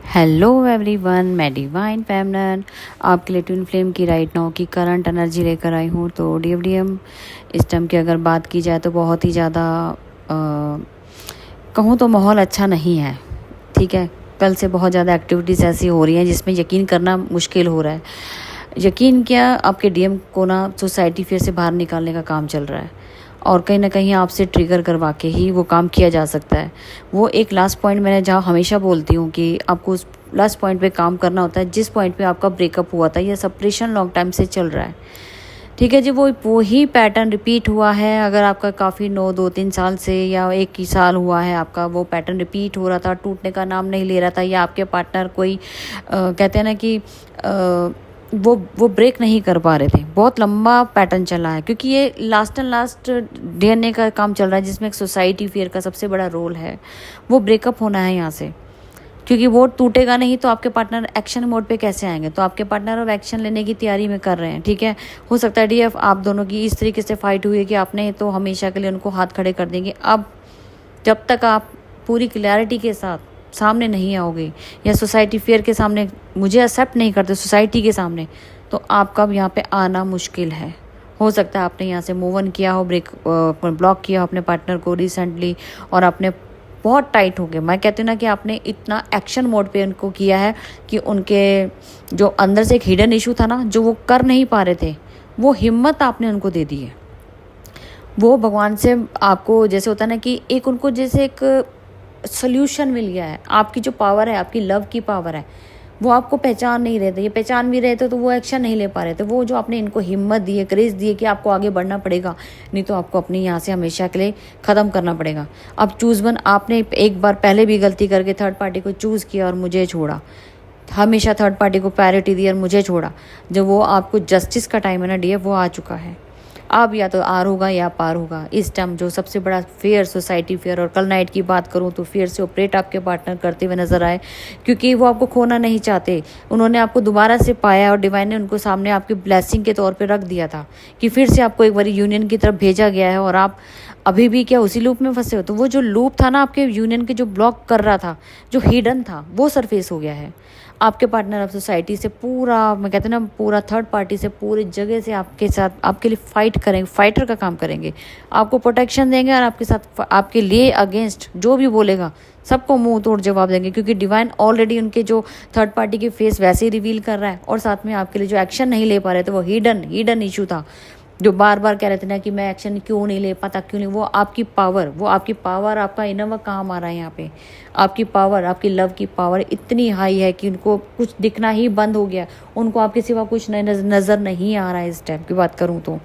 Hello everyone, मैं divine फेमनन आपके लिए ट्विन फ्लेम की राइट नाउ की करंट एनर्जी लेकर आई हूँ। तो डीएफडीएम इस टाइम की अगर बात की जाए तो बहुत ही ज़्यादा कहूँ तो माहौल अच्छा नहीं है। ठीक है, कल से बहुत ज़्यादा एक्टिविटीज़ ऐसी हो रही हैं जिसमें यकीन करना मुश्किल हो रहा है। यकीन क्या, आपके डीएम को ना सोसाइटी फिर से बाहर निकालने का काम चल रहा है और कहीं ना कहीं आपसे ट्रिगर करवा के ही वो काम किया जा सकता है। वो एक लास्ट पॉइंट मैंने जहाँ हमेशा बोलती हूँ कि आपको उस लास्ट पॉइंट पे काम करना होता है जिस पॉइंट पे आपका ब्रेकअप हुआ था या सेपरेशन लॉन्ग टाइम से चल रहा है। ठीक है जी, वो ही पैटर्न रिपीट हुआ है। अगर आपका काफ़ी 2-3 साल से या 1 ही साल हुआ है, आपका वो पैटर्न रिपीट हो रहा था, टूटने का नाम नहीं ले रहा था, या आपके पार्टनर कोई कहते हैं ना कि वो ब्रेक नहीं कर पा रहे थे, बहुत लंबा पैटर्न चला है, क्योंकि ये लास्ट एंड लास्ट डीएनए का काम चल रहा है जिसमें एक सोसाइटी फियर का सबसे बड़ा रोल है। वो ब्रेकअप होना है यहाँ से, क्योंकि वो टूटेगा नहीं तो आपके पार्टनर एक्शन मोड पे कैसे आएंगे। तो आपके पार्टनर अब एक्शन लेने की तैयारी में कर रहे हैं। ठीक है, हो सकता है डीएफ आप दोनों की इस तरीके से फाइट हुई है कि आपने तो हमेशा के लिए उनको हाथ खड़े कर देंगे। अब जब तक आप पूरी क्लैरिटी के साथ सामने नहीं आओगे या सोसाइटी फियर के सामने मुझे एक्सेप्ट नहीं करते सोसाइटी के सामने, तो आपका अब यहाँ पे आना मुश्किल है। हो सकता है आपने यहाँ से मूव ऑन किया हो, ब्लॉक किया हो अपने पार्टनर को रिसेंटली, और आपने बहुत टाइट हो गए। मैं कहती हूँ ना कि आपने इतना एक्शन मोड पे उनको किया है कि उनके जो अंदर से एक हिडन इशू था ना, जो वो कर नहीं पा रहे थे, वो हिम्मत आपने उनको दे दी है। वो भगवान से आपको जैसे होता है ना कि एक उनको जैसे एक सोल्यूशन मिल गया है। आपकी जो पावर है, आपकी लव की पावर है, वो आपको पहचान नहीं रहे थे। ये पहचान भी रहे थे तो वो एक्शन नहीं ले पा रहे थे। वो जो आपने इनको हिम्मत दी है, करेज दी है कि आपको आगे बढ़ना पड़ेगा, नहीं तो आपको अपनी यहाँ से हमेशा के लिए ख़त्म करना पड़ेगा। अब चूज़ वन, आपने एक बार पहले भी गलती करके थर्ड पार्टी को चूज़ किया और मुझे छोड़ा, हमेशा थर्ड पार्टी को प्रायोरिटी दी और मुझे छोड़ा। जो वो आपको जस्टिस का टाइम है ना डीएफ, वो आ चुका है। अब या तो आर होगा या पार होगा। इस टाइम जो सबसे बड़ा फेयर सोसाइटी फेयर, और कल नाइट की बात करूं तो फेयर से ऑपरेट आपके पार्टनर करते हुए नजर आए, क्योंकि वो आपको खोना नहीं चाहते। उन्होंने आपको दोबारा से पाया और डिवाइन ने उनको सामने आपकी ब्लेसिंग के तौर पे रख दिया था कि फिर से आपको एक बार यूनियन की तरफ भेजा गया है, और आप अभी भी क्या उसी लूप में फंसे हो। तो वो जो लूप था ना आपके यूनियन के, जो ब्लॉक कर रहा था, जो हिडन था, वो सरफेस हो गया है। आपके पार्टनर अब सोसाइटी से पूरा, मैं कहते हैं ना, पूरा थर्ड पार्टी से पूरी जगह से आपके साथ आपके लिए फाइट करेंगे, फाइटर का काम करेंगे, आपको प्रोटेक्शन देंगे और आपके साथ आपके लिए अगेंस्ट जो भी बोलेगा सबको मुंह तोड़ जवाब देंगे, क्योंकि डिवाइन ऑलरेडी उनके जो थर्ड पार्टी के फेस वैसे ही रिवील कर रहा है, और साथ में आपके लिए जो एक्शन नहीं ले पा रहे थे, वो हिडन इशू था, जो बार बार कह रहे थे ना कि मैं एक्शन क्यों नहीं ले पाता, क्यों नहीं। वो आपकी पावर आपका इनर काम आ रहा है यहाँ पे। आपकी पावर, आपकी लव की पावर इतनी हाई है कि उनको कुछ दिखना ही बंद हो गया। उनको आपके सिवा कुछ नज़र नहीं आ रहा है इस टाइम की बात करूँ तो।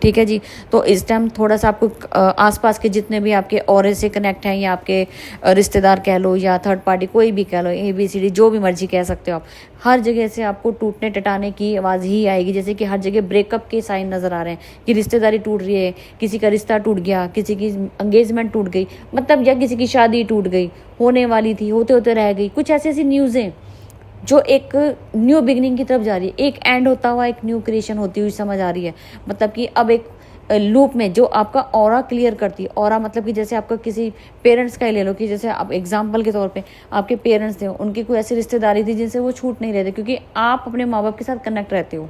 ठीक है जी, तो इस टाइम थोड़ा सा आपको आसपास के जितने भी आपके ऑरे से कनेक्ट हैं, या आपके रिश्तेदार कह लो, या थर्ड पार्टी कोई भी कह लो, ABCD जो भी मर्जी कह सकते हो आप, हर जगह से आपको टूटने टटाने की आवाज़ ही आएगी। जैसे कि हर जगह ब्रेकअप के साइन नज़र आ रहे हैं कि रिश्तेदारी टूट रही है, किसी का रिश्ता टूट गया, किसी की एंगेजमेंट टूट गई, मतलब, या किसी की शादी टूट गई, होने वाली थी, होते होते रह गई। कुछ ऐसी ऐसी न्यूज़ें जो एक न्यू बिगनिंग की तरफ जा रही है, एक एंड होता हुआ एक न्यू क्रिएशन होती हुई समझ आ रही है। मतलब कि अब एक लूप में जो आपका ऑरा क्लियर करती है। ऑरा मतलब कि जैसे आपका किसी पेरेंट्स का ही ले लो, कि जैसे आप एग्जांपल के तौर पे आपके पेरेंट्स थे, उनकी कोई ऐसी रिश्तेदारी थी जिनसे वो छूट नहीं रहे थे, क्योंकि आप अपने माँ बाप के साथ कनेक्ट रहते हो,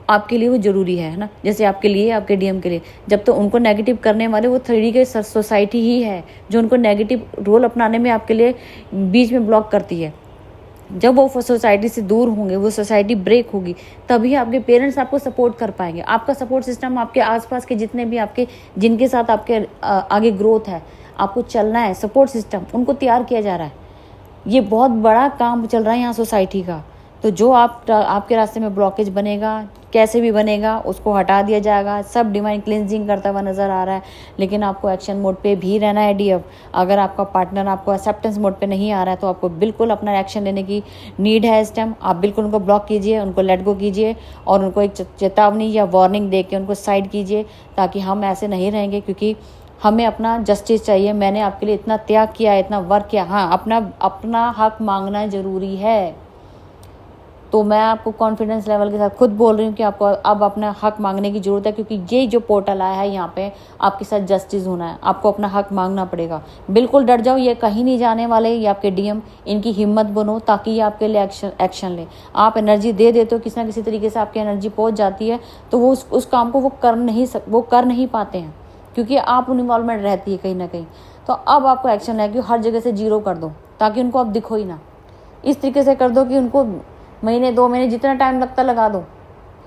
आपके लिए वो जरूरी है ना। जैसे आपके लिए, आपके डीएम के लिए, जब तो उनको नेगेटिव करने वाले वो 3D के सोसाइटी ही है जो उनको नेगेटिव रोल अपनाने में आपके लिए बीच में ब्लॉक करती है। जब वो सोसाइटी से दूर होंगे, वो सोसाइटी ब्रेक होगी, तभी आपके पेरेंट्स आपको सपोर्ट कर पाएंगे। आपका सपोर्ट सिस्टम, आपके आसपास के जितने भी आपके जिनके साथ आपके आगे ग्रोथ है, आपको चलना है, सपोर्ट सिस्टम उनको तैयार किया जा रहा है। ये बहुत बड़ा काम चल रहा है यहाँ सोसाइटी का। तो जो आपके रास्ते में ब्लॉकेज बनेगा, कैसे भी बनेगा, उसको हटा दिया जाएगा। सब डिवाइन क्लिनजिंग करता हुआ नजर आ रहा है, लेकिन आपको एक्शन मोड पे भी रहना है डीएफ। अगर आपका पार्टनर आपको एक्सेप्टेंस मोड पे नहीं आ रहा है तो आपको बिल्कुल अपना एक्शन लेने की नीड है इस टाइम। आप बिल्कुल उनको ब्लॉक कीजिए, उनको लेट गो कीजिए, और उनको एक चेतावनी या वार्निंग दे के उनको साइड कीजिए, ताकि हम ऐसे नहीं रहेंगे। क्योंकि हमें अपना जस्टिस चाहिए। मैंने आपके लिए इतना त्याग किया, इतना वर्क किया। हाँ, अपना हक मांगना जरूरी है। तो मैं आपको कॉन्फिडेंस लेवल के साथ खुद बोल रही हूँ कि आपको अब अपना हक मांगने की ज़रूरत है, क्योंकि ये जो पोर्टल आया है यहाँ पे आपके साथ जस्टिस होना है, आपको अपना हक मांगना पड़ेगा। बिल्कुल डर जाओ, ये कहीं नहीं जाने वाले, ये आपके डीएम, इनकी हिम्मत बनो ताकि ये आपके लिए एक्शन ले। आप एनर्जी दे देते हो, किसी ना किसी तरीके से आपकी एनर्जी पहुँच जाती है, तो वो उस काम को वो कर नहीं पाते हैं, क्योंकि आप इन्वॉल्वमेंट रहती है कहीं ना कहीं। तो अब आपको एक्शन है कि हर जगह से जीरो कर दो, ताकि उनको अब दिखो ही ना। इस तरीके से कर दो कि उनको महीने 2 महीने जितना टाइम लगता लगा दो,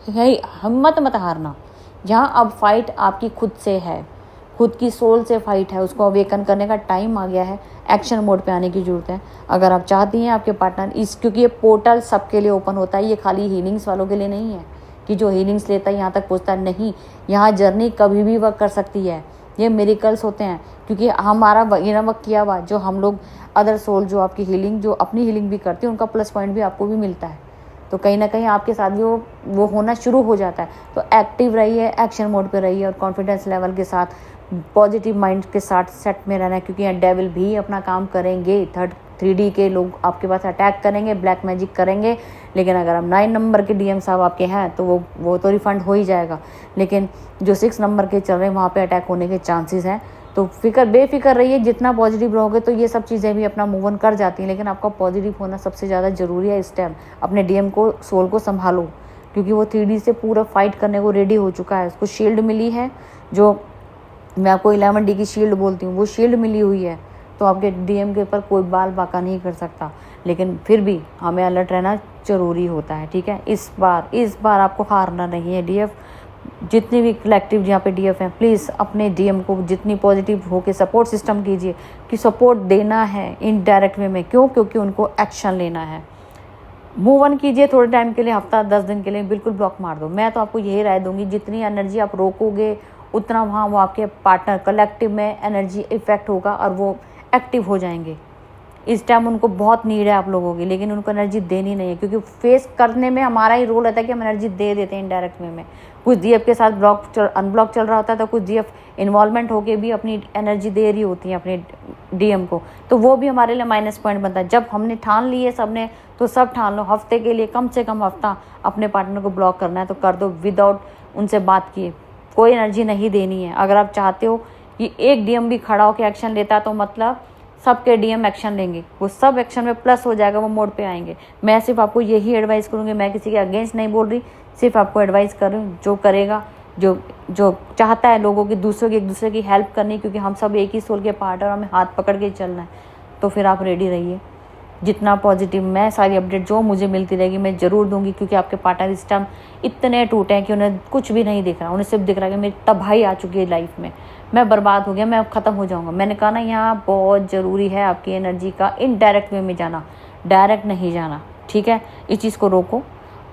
यही हिम्मत मत हारना। यहाँ अब फाइट आपकी खुद से है, खुद की सोल से फाइट है, उसको अवेकन करने का टाइम आ गया है, एक्शन मोड पे आने की ज़रूरत है। अगर आप चाहती हैं आपके पार्टनर क्योंकि ये पोर्टल सबके लिए ओपन होता है, ये खाली हीलिंग्स वालों के लिए नहीं है कि जो हीलिंग्स लेता है यहाँ तक पहुँचता है, नहीं, यहाँ जर्नी कभी भी वर्क कर सकती है। ये मिरेकल्स होते हैं, क्योंकि हमारा इनर वर्क किया हुआ, जो हम लोग अदर सोल जो आपकी हीलिंग, जो अपनी हीलिंग भी करती है, उनका प्लस पॉइंट भी आपको भी मिलता है। तो कहीं ना कहीं आपके साथ भी वो होना शुरू हो जाता है। तो एक्टिव रहिए, एक्शन मोड पे रहिए और कॉन्फिडेंस लेवल के साथ, पॉजिटिव माइंड के साथ सेट में रहना है, क्योंकि यहाँ डेविल भी अपना काम करेंगे। 3D के लोग आपके पास अटैक करेंगे, ब्लैक मैजिक करेंगे, लेकिन अगर हम 9 नंबर के डीएम साहब आपके हैं तो वो तो रिफंड हो ही जाएगा। लेकिन जो 6 नंबर के चल रहे हैं वहाँ पे अटैक होने के चांसेस हैं। तो बेफिक्र रहिए, जितना पॉजिटिव रहोगे तो ये सब चीज़ें भी अपना मूव ऑन कर जाती हैं। लेकिन आपका पॉजिटिव होना सबसे ज़्यादा ज़रूरी है इस टाइम। अपने डीएम को, सोल को संभालो, क्योंकि वो 3D से पूरा फाइट करने को रेडी हो चुका है। उसको शील्ड मिली है, जो मैं आपको 11D की शील्ड बोलती हूँ, वो शील्ड मिली हुई है। तो आपके डीएम के ऊपर कोई बाल बाका नहीं कर सकता, लेकिन फिर भी हमें अलर्ट रहना ज़रूरी होता है। ठीक है, इस बार आपको हारना नहीं है। डीएफ जितने भी कलेक्टिव यहाँ पे डीएफ हैं, प्लीज़ अपने डीएम को जितनी पॉजिटिव होकर सपोर्ट सिस्टम कीजिए, कि सपोर्ट देना है इनडायरेक्ट वे में। क्यों? क्योंकि उनको एक्शन लेना है। मूव ऑन कीजिए थोड़े टाइम के लिए, हफ्ता 10 दिन के लिए बिल्कुल ब्लॉक मार दो। मैं तो आपको यही राय दूंगी, जितनी एनर्जी आप रोकोगे उतना वहाँ वो आपके पार्टनर कलेक्टिव में एनर्जी इफेक्ट होगा और वो एक्टिव हो जाएंगे। इस टाइम उनको बहुत नीड है आप लोगों की, लेकिन उनको एनर्जी देनी नहीं है, क्योंकि फेस करने में हमारा ही रोल रहता है कि हम एनर्जी दे देते हैं इनडायरेक्ट वे में। कुछ डीएफ के साथ अनब्लॉक चल रहा होता है, तो कुछ डीएफ इन्वॉल्वमेंट होके भी अपनी एनर्जी दे रही होती है अपने डीएम को, तो वो भी हमारे लिए माइनस पॉइंट बनता है। जब हमने ठान लिए सबने, तो सब ठान लो, हफ्ते के लिए कम से कम हफ्ता अपने पार्टनर को ब्लॉक करना है तो कर दो, विदाउट उनसे बात किए। कोई एनर्जी नहीं देनी है। अगर आप चाहते हो कि एक डीएम भी खड़ा होकर एक्शन लेता है, तो मतलब सबके डीएम एक्शन लेंगे, वो सब एक्शन में प्लस हो जाएगा, वो मोड पे आएंगे। मैं सिर्फ आपको यही एडवाइस करूँगी, मैं किसी के अगेंस्ट नहीं बोल रही, सिर्फ आपको एडवाइस कर रही हूँ। जो करेगा, जो चाहता है लोगों की, दूसरों की, एक दूसरे की हेल्प करनी, क्योंकि हम सब एक ही सोल के पार्ट है और हमें हाथ पकड़ के चलना है, तो फिर आप रेडी रहिए। जितना पॉजिटिव, मैं सारी अपडेट जो मुझे मिलती रहेगी मैं ज़रूर दूंगी, क्योंकि आपके पार्टनर इस टाइम इतने टूटे हैं कि उन्हें कुछ भी नहीं दिख रहा, उन्हें सिर्फ दिख रहा है कि मेरी तबाही आ चुकी है लाइफ में, मैं बर्बाद हो गया, मैं अब ख़त्म हो जाऊंगा। मैंने कहा ना, यहाँ बहुत ज़रूरी है आपकी एनर्जी का इनडायरेक्ट वे में जाना, डायरेक्ट नहीं जाना। ठीक है, इस चीज़ को रोको।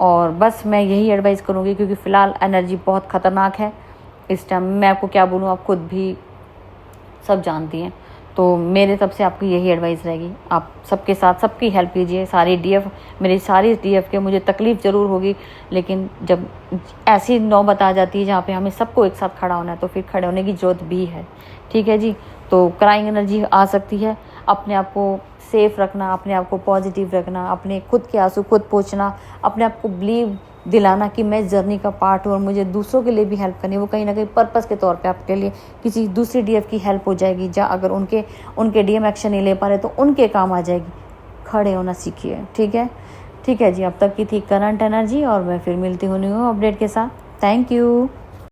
और बस मैं यही एडवाइस करूँगी, क्योंकि फ़िलहाल एनर्जी बहुत ख़तरनाक है इस टाइम। मैं आपको क्या बोलूँ, आप खुद भी सब जानती हैं। तो मेरे तरफ से आपकी यही एडवाइस रहेगी, आप सबके साथ सबकी हेल्प कीजिए। सारी डीएफ, मेरी सारी डीएफ के, मुझे तकलीफ़ ज़रूर होगी, लेकिन जब ऐसी नौबत आ जाती है जहाँ पे हमें सबको एक साथ खड़ा होना है, तो फिर खड़े होने की ज़रूरत भी है। ठीक है जी, तो क्राइंग एनर्जी आ सकती है, अपने आप को सेफ रखना, अपने आप को पॉजिटिव रखना, अपने खुद के आंसू खुद पोंछना, अपने आप को बिलीव दिलाना कि मैं जर्नी का पार्ट हूँ और मुझे दूसरों के लिए भी हेल्प करनी है। वो कहीं ना कहीं पर्पस के तौर पे आपके लिए किसी दूसरी डीएफ की हेल्प हो जाएगी, जहाँ अगर उनके डीएम एक्शन नहीं ले पा रहे तो उनके काम आ जाएगी। खड़े होना सीखिए। ठीक है जी, अब तक की थी करंट एनर्जी, और मैं फिर मिलती हूँ न्यू अपडेट के साथ। Thank you.